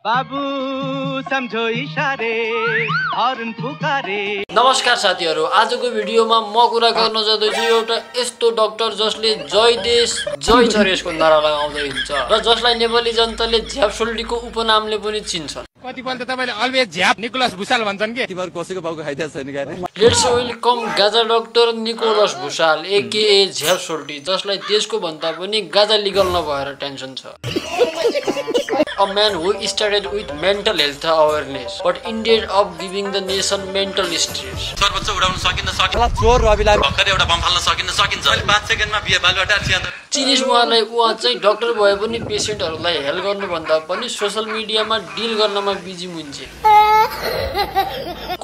बाबु सम्झो इशारे हर्न पुकारे। नमस्कार साथीहरु, आजको भिडियोमा म कुरा गर्न जाँदैछु एउटा यस्तो डाक्टर जसले जय देश जय छरेशको नारा लगाउँदै हिँड्छ र जसलाई नेपाली जनताले झ्यापसोल्टीको उपनामले पनि चिन्छ। कतिपल्ट तपाईले अलवेज झ्याप निकोलस भुसाल भन्छन् के? तिम्रो कसैको बाउको खाइदिया छैन गाडी। लेट्स वेलकम गाजा डाक्टर निकोलस भुसाल एकेए झ्यापसोल्टी, जसलाई देशको भन्दा पनि गाजा लिगल नभएर टेन्सन छ। A man who started with mental health awareness but ended up giving the nation mental stress. सर्वोच्च उडाउन सकिन्न चोर रविलाई भर्खरै एउटा बम फाल्न सकिन्छ अहिले 5 सेकेन्डमा बिहे बालुवाटा छिया। चिनिस उहाँ चाहिँ डाक्टर भए पनि पेशेन्टहरूलाई हेल्प गर्नु भन्दा पनि सोशल मिडियामा डिल गर्नमा बिजी मुन्छे।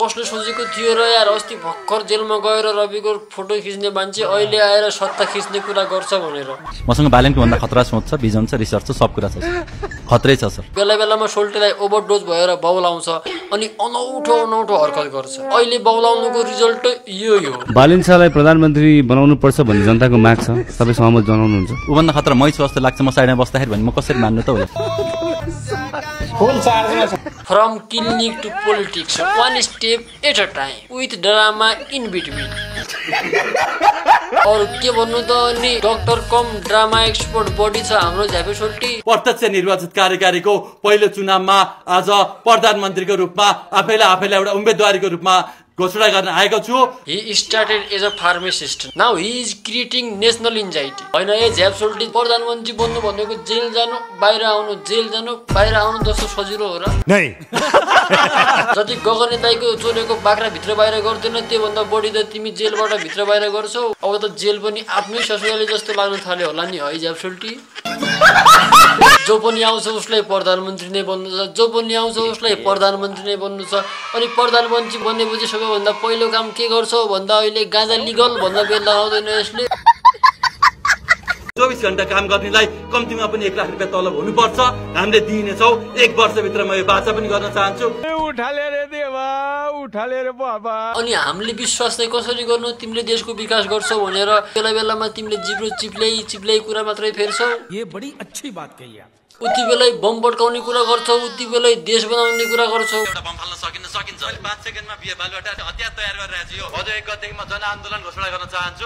कसले सोचेको थियो र यार, अस्ति भर्खर जेलमा गएर रविको फोटो खिच्ने मान्छे अहिले आएर सत्ता खिच्ने कुरा गर्छ भनेर। मसँग बालेनको भन्दा खतरा सोच छ, भिजन छ, रिसर्च छ, सब कुरा छ, खतरै छ सर। बेला बेलामा सोल्टीलाई ओभरडोज भएर बौलाउँछ अनि अनौठो हरकत गर्छ। अहिले बौलाउनुको रिजल्ट यो हो। बालेन शाहलाई प्रधानमन्त्री बनाउनु पर्छ भन्ने जनताको माग छ, सबै सहमत जनाउनुहुन्छ। उभन्दा खतरा मै छु जस्तो लाग्छ म साइडमा बस्दाखेरि भने म कसरी मान्नु त होला। From clinic to politics, one step at a time, with drama in between. और के भन्नु त अनि डाक्टर कम ड्रामा एक्सपर्ट बडी छ हाम्रो झ्यापसोल्टी। प्रत्यक्ष निर्वाचित कार्यकारीको पहिलो चुनावमा आज प्रधानमन्त्रीको रूपमा आफैलाई एउटा उम्मेदवारीको रूपमा घोषणा गर्न आएको छु। He started as a pharmacist. Now he is creating national anxiety. हैन, ए झ्यापसोल्टी प्रधानमन्त्री बन्नु भनेको जेल जानु बाहिर आउनु जस्तो सजिलो हो र? नै। जति गगने दाइको चोरेको बाख्रा भित्र बाहिर गर्दैन त्यो भन्दा बढी त तिमी जेलबाट भित्र बाहिर गर्छौ। अब त जेल पनि आफ्नै ससुराली जस्तो लाग्न थाल्यो होला नि है झ्यापसोल्टी। जो पनि आउँछ उसलाई प्रधानमन्त्री नै बन्नु छ, जो पनि आउँछ उसलाई प्रधानमन्त्री नै बन्नु छ। अनि प्रधानमन्त्री बन्नेपछि सबैभन्दा पहिलो काम के गर्छ भन्दा अहिले गाजा लिगल भन्दा बेला आउँदैन यसले। 24 घण्टा काम गर्नेलाई कम्तीमा पनि 1 लाख रुपैयाँ तलब हुनुपर्छ। हामीले दिनेछौँ। 1 वर्षभित्र म यो बाचा पनि गर्न चाहन्छु। उठाले रे देवा, उठाले रे बाबा। अनि हामीले विश्वास चाहिँ कसरी गर्नु तिमीले देशको विकास गर्छौ भनेर बेला बेलामा तिमीले जिब्रो चिप्ल्याई कुरा मात्रै फेर्छौ। ये बड़ी अच्छी बात कही आप। उति बेलै बम पड्काउने कुरा गर्छौ, उति बेलै देश बनाउने कुरा गर्छौ। एउटा बम फाल्न सकिन्छ अहिले 5 सेकेन्डमा बिहे बालुवाटा हतियार तयार गरिरहेको छु। भदौ 1 गतेदेखि म जनआन्दोलन घोषणा गर्न चाहन्छु।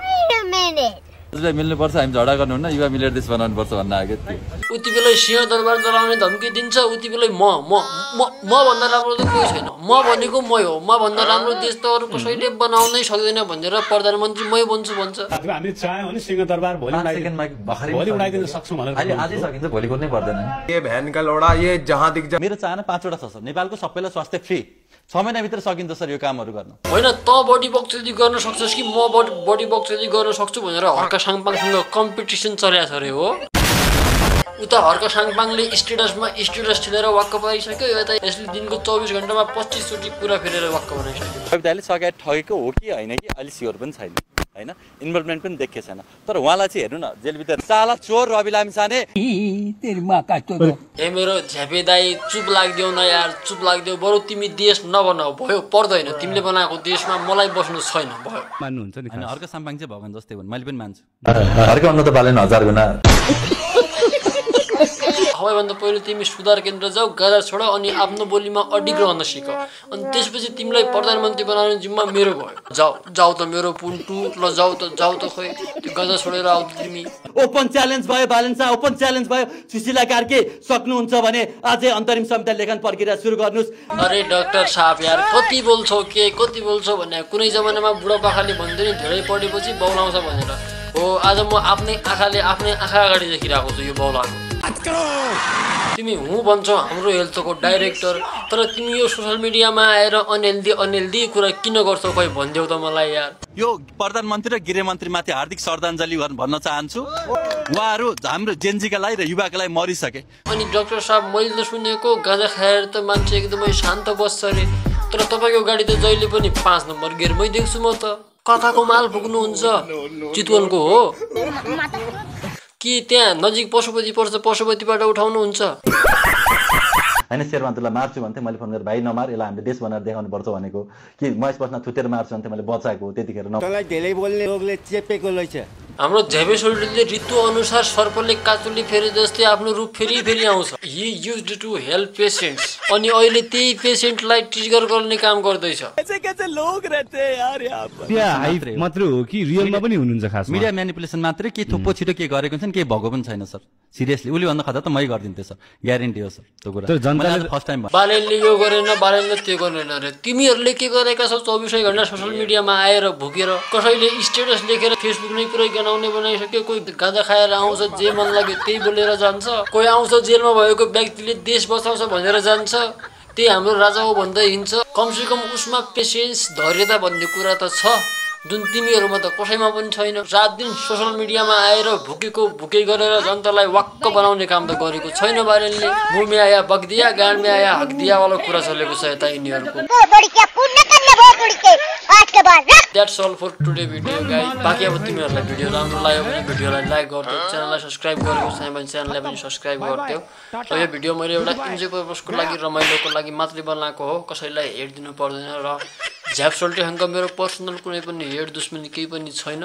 हजुरलाई मिल्नुपर्छ, हामी झगडा गर्नुहुन्न, युवा मिलेर देश बनाउनु पर्छ भन्न आएको थियो। उति बेलै सिंह दरबार चलाउने धम्की दिन्छ, उति बेलै म भन्दा राम्रो त कोही छैन, म भनेको मै हो, म भन्दा राम्रो देश त अरू कसैले बनाउनै सक्दैन भनेर प्रधानमन्त्री मै बन्छु भन्छ। हामी चाह्यौँ भने सिंह दरबार भोलि उडाइदिन सक्छौँ भनेर अहिले आजै सकिन्छ, भोलि कुनै पर्दैन। ये भ्यान का लौडा ये जहाँ दिख मेरो चाहना 5 वटा छ सर। नेपालको सबैलाई स्वास्थ्य फ्री 6 महिनाभित्र सकिन्छ सर यो कामहरू गर्न। होइन, त बडी बक्सदी गर्न सक्छस् कि म बडी बक्सदी गर्न सक्छु भनेर हर्का साङपाङसँग कम्पिटिसन चलेको छ अरे हो। उता हर्का साङपाङले स्टेटस ठेलेर वाक्क पारिसक्यो, यता यसले दिनको 24 घण्टामा 25 चोटि कुरा फेरेर वाक्क बनाइसक्यो। कविताले सगायत ठगेको हो कि होइन कि अहिले स्योर पनि छैन, हैन इन्भल्भमेन्ट पनि देखिएको छैन। तर उहाँलाई चाहिँ हेर्नु न, जेलभित्र साला चोर रवि लामिछाने। हे मेरो झ्यापे दाई, चुप लाग्दियौ न यार, चुप लाग्दियौ। बरु तिमी देश नबनाऊ, भयो पर्दैन। तिमीले बनाएको देशमा मलाई बस्नु छैन, भयो मान्नुहुन्छ नि? हैन, हर्का साङपाङ चाहिँ भगवान जस्तै हुन्, मैले पनि मान्छु। हर्का भन्नु त बालेन 1000 गुना। सबैभन्दा पहिलो तिमी सुधार केन्द्र जाऊ, गाजा छोड अनि आफ्नो बोलीमा अडिग रहन सिक। अनि त्यसपछि तिमीलाई प्रधानमन्त्री बनाउने जिम्मा मेरो भयो। जाऊ त मेरो पुन्टु, ल जाऊ त खोइ त्यो गाजा छोडेर आऊ तिमी। ओपन च्यालेन्ज भयो बालेन शाह, ओपन च्यालेन्ज भयो। सुशीला कार्के सक्नुहुन्छ भने अझै अन्तरिम संहिता लेखन प्रक्रिया सुरु गर्नुस्। अरे डाक्टर साहब यार, कति बोल्छौ भने कुनै जमानामा बुढापाकाले भन्थे नि धेरै पढेपछि बौलाउँछ भनेर। हो, आज म आफ्नै आँखा अगाडि देखिरहेको छु यो बौलाको। तिमी हुँ भन्छौ हाम्रो हेल्थको डाइरेक्टर, तर तिमी यो सोशल मिडियामा आएर अनहेल्दी कुरा किन गर्छौ खै भनिदेऊ त मलाई यार। यो प्रधानमन्त्री र गृहमन्त्रीमाथि हार्दिक श्रद्धाञ्जली भन्न चाहन्छु। उहाँहरू हाम्रो जेन्जीका लागि र युवाका लागि मरिसके। अनि डाक्टर साहब, मैले त सुनेको गाजा खाएर त मान्छे एकदमै शान्त बस्छ अरे, तर तपाईँको गाडी त जहिले पनि 5 नम्बर गियरमै देख्छु म त। कताको माल पुग्नुहुन्छ? चितवनको हो कि त्यहाँ नजिक पशुपति पर्छ, पशुपतिबाट उठाउनुहुन्छ? होइन शेरबहादुरलाई मार्छु भन्थेँ मैले फोन गरेर भाइ नमार यसलाई हामीले देश बनाएर देखाउनु पर्छ भनेको कि महेश बस्नेत थुतेर मार्छु भन्थेँ मैले बचाएको त्यतिखेर तँलाई धेरै बोल्ने रोगले चेपेको रहेछ हाम्रो झेबे सोल्टीले ऋतु अनुसार सर्पले काचुली फेरे जस्तै आफ्नो रूप फेरि आउँछ he used to help patients अनि अहिले त्यही पेसेन्टलाई ट्रिगर गर्ने काम गर्दैछ मात्र हो कि रियलमा पनि हुनुहुन्छ खास मिडिया म्यानिपुलेसन मात्रै के थुप्पो छिटो के गरेको छ नि केही भएको पनि छैन सर सिरियसली उसले भन्दा खदा त मै गरिदिन्थेँ सर ग्यारेन्टी हो सर त्यो कुरा फर्स्ट टाइम बालेनले यो गरेन बालेनले त्यो गरेन रे तिमीहरूले के गरेका छौ 24 घण्टा सोशल मिडियामा आएर भुकेर कसैले स्टेटस लेखेर फेसबुक नै पुरै गनाउने बनाइसक्यो कोही गाँजा खाएर आउँछ जे मन लाग्यो त्यही बोलेर जान्छ कोही आउँछ जेलमा भएको व्यक्तिले देश बचाउँछ भनेर जान्छ त्यही हाम्रो राजा हो भन्दै हिँड्छ कमसे कम उसमा पेसेन्स धैर्यता भन्ने कुरा त छ जुन तिमीहरूमा त कसैमा पनि छैन रात दिन सोशल मिडियामा आएर भुके गरेर जनतालाई वाक्क बनाउने काम त गरेको छैन बारेनले मुँह में आया बग दिया गाड में आया हक दिया वाला कुरा चलेको छ यता यिनीहरूको That's all for today video guys. बाकी अब तिमीहरूलाई भिडियो राम्रो लाग्यो भने भिडियोलाई लाइक गरिदेऊ च्यानललाई सब्स्क्राइब गरेको छैन भने च्यानललाई पनि सब्स्क्राइब गरिदेऊ र यो भिडियो मैले एउटा इन्जोय पर्पसको लागि रमाइलोको लागि मात्रै बनाएको हो कसैलाई हेट दिनु पर्दैन र झ्याप सोल्टीसँग मेरो पर्सनल कुनै पनि हेट दुश्मनी केही पनि छैन